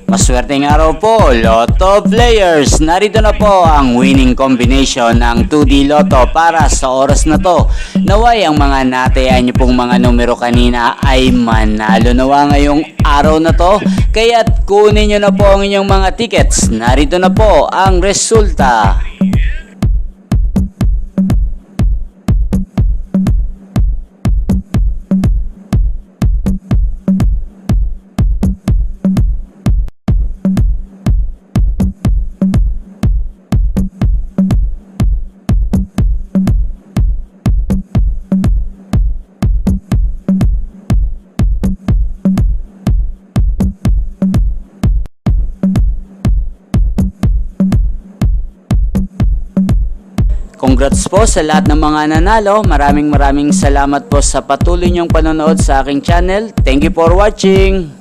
Maswerteng araw po, Lotto players! Narito na po ang winning combination ng 2D Lotto para sa oras na to. Naway ang mga natayaan niyo pong mga numero kanina ay manalo nawa ngayong araw na to. Kaya't kunin niyo na po ang inyong mga tickets. Narito na po ang resulta. Congrats po sa lahat ng mga nanalo. Maraming salamat po sa patuloy niyong panonood sa aking channel. Thank you for watching.